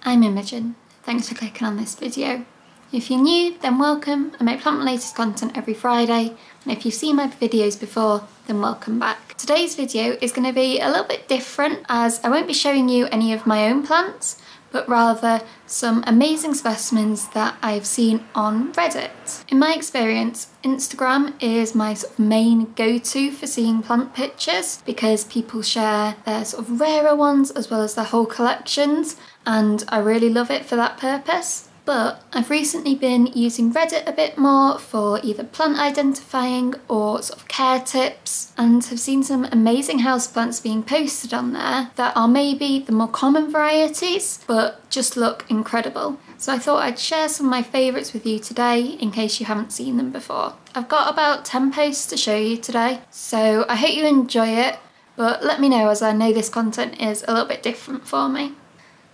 I'm Imogen. Thanks for clicking on this video. If you're new, then welcome. I make plant related content every Friday, and if you've seen my videos before, then welcome back. Today's video is going to be a little bit different, as I won't be showing you any of my own plants, but rather some amazing specimens that I've seen on Reddit. In my experience, Instagram is my sort of main go-to for seeing plant pictures because people share their sort of rarer ones as well as their whole collections, and I really love it for that purpose. But I've recently been using Reddit a bit more for either plant identifying or sort of care tips, and have seen some amazing houseplants being posted on there that are maybe the more common varieties, but just look incredible. So I thought I'd share some of my favourites with you today in case you haven't seen them before. I've got about 10 posts to show you today, so I hope you enjoy it, but let me know, as I know this content is a little bit different for me.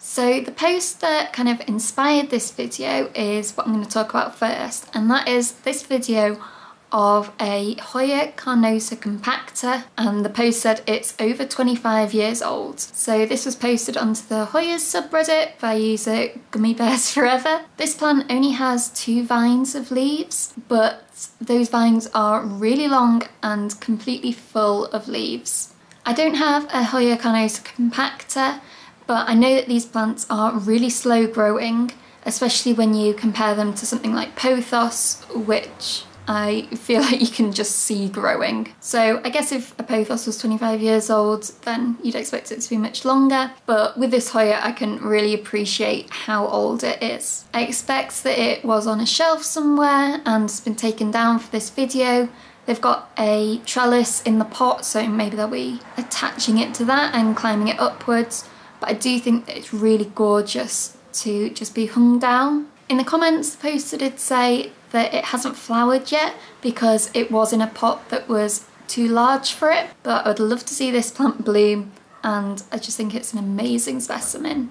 So the post that kind of inspired this video is what I'm going to talk about first, and that is this video of a Hoya carnosa compacta, and the post said it's over 25 years old. So this was posted onto the Hoya's subreddit by user Gummy Bears Forever. This plant only has 2 vines of leaves, but those vines are really long and completely full of leaves. I don't have a Hoya carnosa compacta, but I know that these plants are really slow growing, especially when you compare them to something like pothos, which I feel like you can just see growing. So I guess if a pothos was 25 years old, then you'd expect it to be much longer. But with this Hoya, I can really appreciate how old it is. I expect that it was on a shelf somewhere and has been taken down for this video. They've got a trellis in the pot, so maybe they'll be attaching it to that and climbing it upwards. But I do think that it's really gorgeous to just be hung down. In the comments, the poster did say that it hasn't flowered yet because it was in a pot that was too large for it, but I'd love to see this plant bloom, and I just think it's an amazing specimen.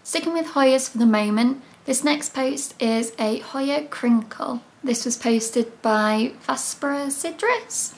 Sticking with Hoyas for the moment, this next post is a Hoya crinkle. This was posted by Vaspera Sidris,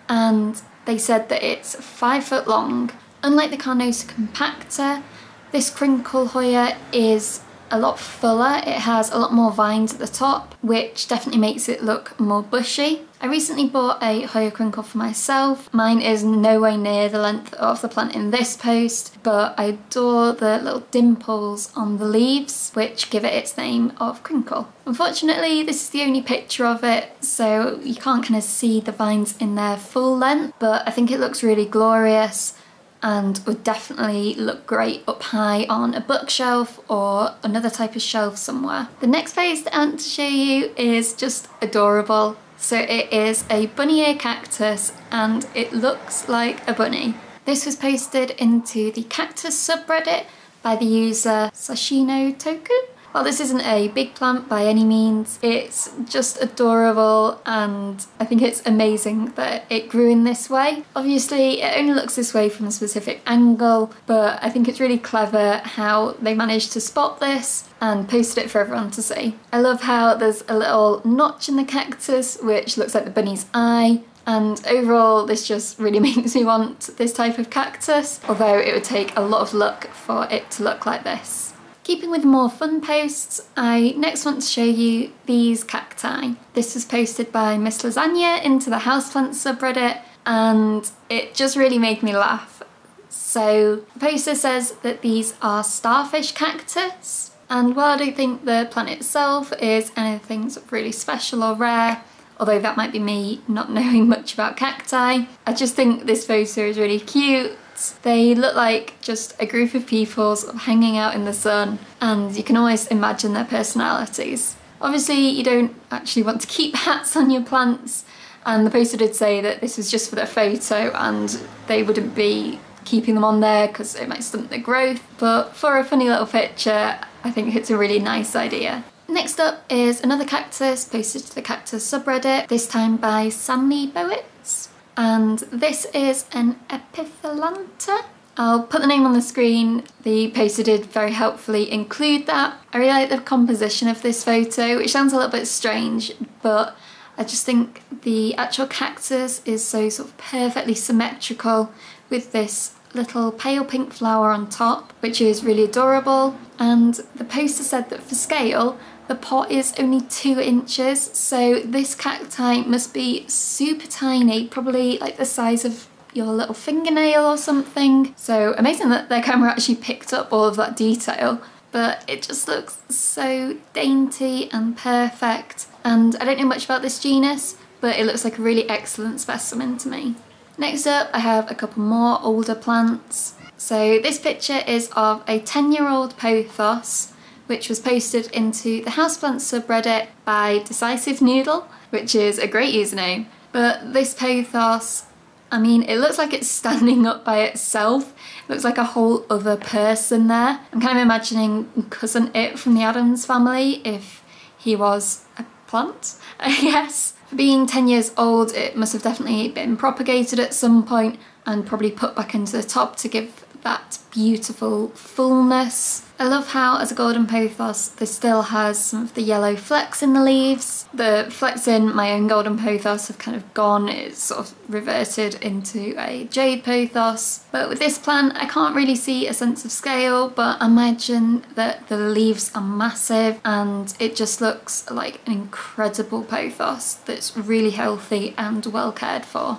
and they said that it's 5 foot long. Unlike the carnosa compacta, this crinkle Hoya is a lot fuller. It has a lot more vines at the top, which definitely makes it look more bushy. I recently bought a Hoya crinkle for myself. Mine is nowhere near the length of the plant in this post, but I adore the little dimples on the leaves, which give it its name of crinkle. Unfortunately, this is the only picture of it, so you can't kind of see the vines in their full length, but I think it looks really glorious and would definitely look great up high on a bookshelf or another type of shelf somewhere. The next post that I want to show you is just adorable. So it is a bunny ear cactus, and it looks like a bunny. This was posted into the cactus subreddit by the user Sashino Toku. While this isn't a big plant by any means, it's just adorable, and I think it's amazing that it grew in this way. Obviously, it only looks this way from a specific angle, but I think it's really clever how they managed to spot this and posted it for everyone to see. I love how there's a little notch in the cactus, which looks like the bunny's eye. And overall, this just really makes me want this type of cactus, although it would take a lot of luck for it to look like this. Keeping with more fun posts, I next want to show you these cacti. This was posted by Miss Lasagna into the Houseplants subreddit, and it just really made me laugh. So the poster says that these are starfish cactus, and while I don't think the plant itself is anything sort of really special or rare, although that might be me not knowing much about cacti, I just think this photo is really cute. They look like just a group of people sort of hanging out in the sun, and you can almost imagine their personalities. Obviously, you don't actually want to keep hats on your plants, and the poster did say that this was just for their photo and they wouldn't be keeping them on there because it might stunt their growth, but for a funny little picture, I think it's a really nice idea. Next up is another cactus posted to the cactus subreddit, this time by Sandy Bowitz. And this is an epithelanta. I'll put the name on the screen. The poster did very helpfully include that. I really like the composition of this photo, which sounds a little bit strange, but I just think the actual cactus is so sort of perfectly symmetrical with this little pale pink flower on top, which is really adorable. And the poster said that for scale, the pot is only 2 inches, so this cacti must be super tiny, probably like the size of your little fingernail or something. So amazing that their camera actually picked up all of that detail, but it just looks so dainty and perfect. And I don't know much about this genus, but it looks like a really excellent specimen to me. Next up, I have a couple more older plants. So this picture is of a 10-year-old pothos, which was posted into the Houseplants subreddit by Decisive Noodle, which is a great username. But this pothos, I mean, it looks like it's standing up by itself. It looks like a whole other person there. I'm kind of imagining Cousin It from the Addams Family if he was a plant, I guess. For being 10 years old, it must have definitely been propagated at some point and probably put back into the top to give that beautiful fullness. I love how, as a golden pothos, this still has some of the yellow flecks in the leaves. The flecks in my own golden pothos have kind of gone, it's sort of reverted into a jade pothos. But with this plant, I can't really see a sense of scale, but I imagine that the leaves are massive and it just looks like an incredible pothos that's really healthy and well cared for.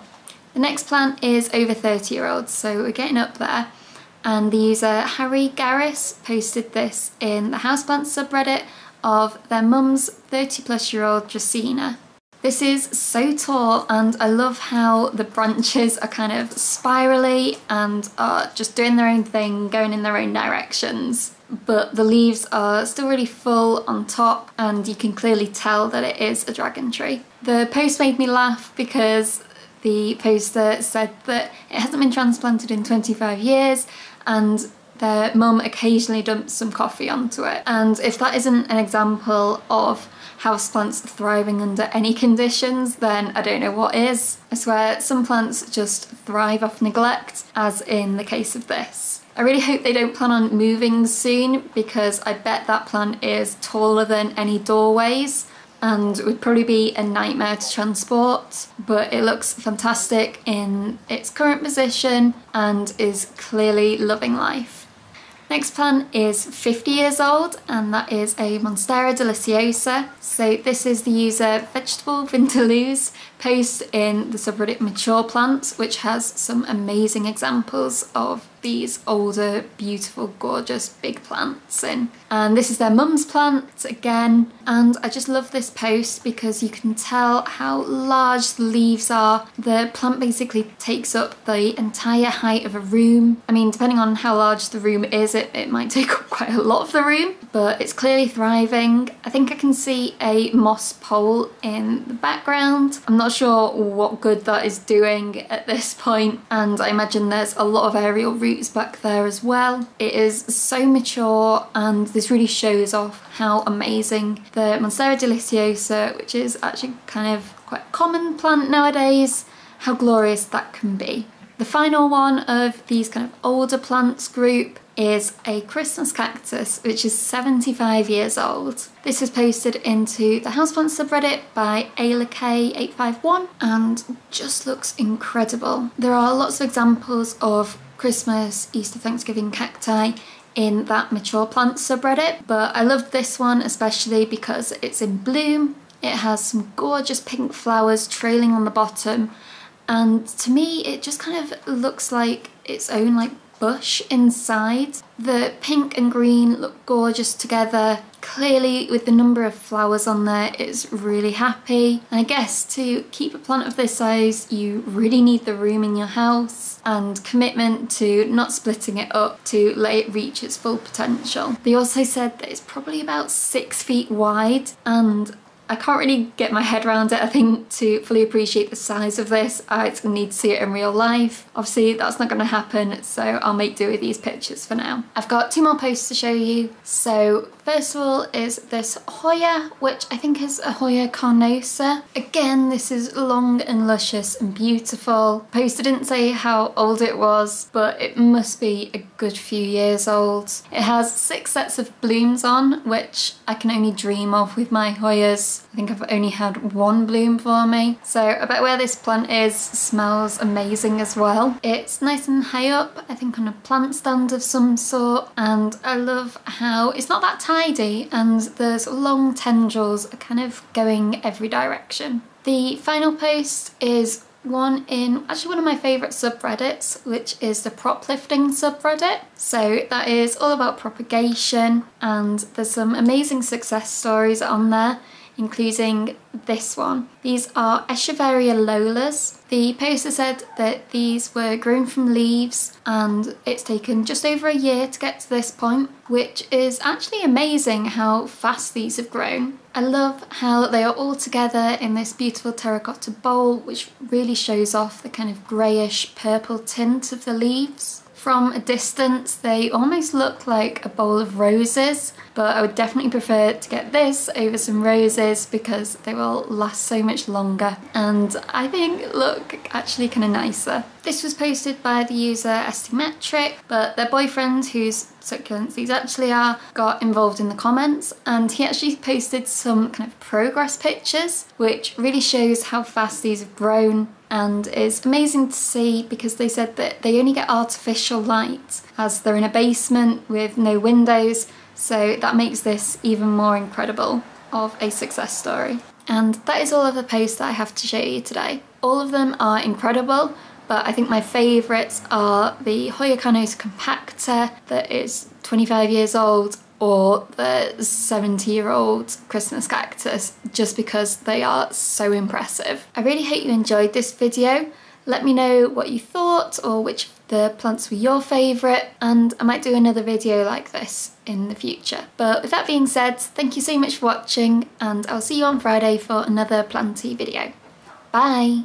The next plant is over 30-year-olds, so we're getting up there. And the user Harry Garris posted this in the Houseplants subreddit of their mum's 30-plus-year-old Dracaena. This is so tall, and I love how the branches are kind of spirally and are just doing their own thing, going in their own directions. But the leaves are still really full on top, and you can clearly tell that it is a dragon tree. The post made me laugh because the poster said that it hasn't been transplanted in 25 years and their mum occasionally dumps some coffee onto it. And if that isn't an example of houseplants thriving under any conditions, then I don't know what is. I swear some plants just thrive off neglect, as in the case of this. I really hope they don't plan on moving soon, because I bet that plant is taller than any doorways and would probably be a nightmare to transport, but it looks fantastic in its current position and is clearly loving life. Next plant is 50 years old, and that is a Monstera deliciosa. So this is the user Vegetable Vindaloo's post in the subreddit Mature Plants, which has some amazing examples of these older, beautiful, gorgeous big plants in. And this is their mum's plant again, and I just love this post because you can tell how large the leaves are. The plant basically takes up the entire height of a room. I mean, depending on how large the room is, it might take up quite a lot of the room, but it's clearly thriving. I think I can see a moss pole in the background. I'm not sure what good that is doing at this point, and I imagine there's a lot of aerial roots back there as well. It is so mature, and this really shows off how amazing the Monstera deliciosa, which is actually kind of quite a common plant nowadays, how glorious that can be. The final one of these kind of older plants group is a Christmas cactus, which is 75 years old. This was posted into the Houseplants subreddit by AylaK851 and just looks incredible. There are lots of examples of Christmas, Easter, Thanksgiving cacti in that Mature Plants subreddit, but I loved this one especially because it's in bloom. It has some gorgeous pink flowers trailing on the bottom, and to me it just kind of looks like its own like bush inside. The pink and green look gorgeous together. Clearly with the number of flowers on there, it's really happy. And I guess to keep a plant of this size, you really need the room in your house and commitment to not splitting it up to let it reach its full potential. They also said that it's probably about 6 feet wide, and I can't really get my head around it. I think to fully appreciate the size of this, I'd need to see it in real life. Obviously that's not going to happen, so I'll make do with these pictures for now. I've got 2 more posts to show you. So First of all is this Hoya, which I think is a Hoya carnosa. Again, this is long and luscious and beautiful. Poster didn't say how old it was, but it must be a good few years old. It has 6 sets of blooms on, which I can only dream of with my Hoyas. I think I've only had 1 bloom for me. So I bet where this plant is smells amazing as well. It's nice and high up, I think on a plant stand of some sort, and I love how it's not that tidy and there's long tendrils kind of going every direction. The final post is one in actually one of my favourite subreddits, which is the prop lifting subreddit. So that is all about propagation, and there's some amazing success stories on there, including this one. These are Echeveria lolas. The poster said that these were grown from leaves and it's taken just over a year to get to this point, which is actually amazing how fast these have grown. I love how they are all together in this beautiful terracotta bowl, which really shows off the kind of greyish purple tint of the leaves. From a distance, they almost look like a bowl of roses, but I would definitely prefer to get this over some roses because they will last so much longer and I think look actually kind of nicer. This was posted by the user Estimetric, but their boyfriend, whose succulents these actually are, got involved in the comments, and he actually posted some kind of progress pictures, which really shows how fast these have grown and is amazing to see because they said that they only get artificial light as they're in a basement with no windows, so that makes this even more incredible of a success story. And that is all of the posts that I have to show you today. All of them are incredible, but I think my favourites are the Hoya carnosa compacta that is 25 years old, or the 70-year-old Christmas cactus, just because they are so impressive. I really hope you enjoyed this video. Let me know what you thought or which of the plants were your favourite, and I might do another video like this in the future. But with that being said, thank you so much for watching, and I'll see you on Friday for another planty video. Bye!